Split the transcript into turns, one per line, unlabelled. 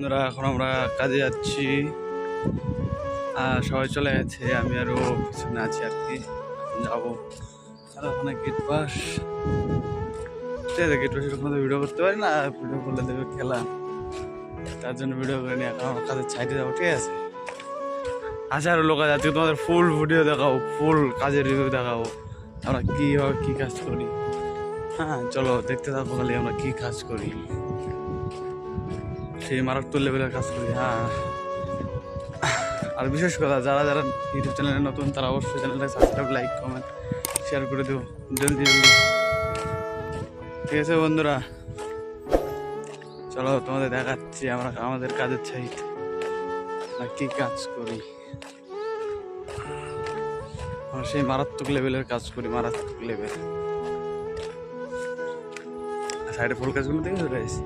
বন্ধুরা এখন আমরা কাজে যাচ্ছি। সবাই চলে গেছে, আমি আরো পিছনে আছি আর কি। যাবো আর ওখানে গেট পাস, গেট পাসের ওখানে ভিডিও করতে পারি না, ভিডিও করলে দেবে খেলা, তার জন্য ভিডিও করে নিয়ে এখন আমরা কাজের সাইডে যাবো। ঠিক আছে, হাজারো লোক আছে, আজকে তোমাদের ফুল ভিডিও দেখাবো, ফুল কাজের রিভিউ দেখাবো, আমরা কীভাবে কী কাজ করি। হ্যাঁ চলো দেখতে থাকো খালি আমরা কী কাজ করি, সেই মারাত্মক লেভেলের কাজ করি। হ্যাঁ, আর বিশেষ কথা যারা যারা ইউটিউব চ্যানেলে নতুন তারা অবশ্যই চ্যানেলটা সাবস্ক্রাইব, লাইক, কমেন্ট, শেয়ার করে দেবো জলদি জলদি। ঠিক আছে বন্ধুরা, চলো তোমাদের দেখাচ্ছি আমরা আমাদের কাজের সাইড না কি কাজ করি। আমরা সেই মারাত্মক লেভেলের কাজ করি, মারাত্মক লেভেল। সাইডে ফুল কাজগুলো দেখে চলে আসি।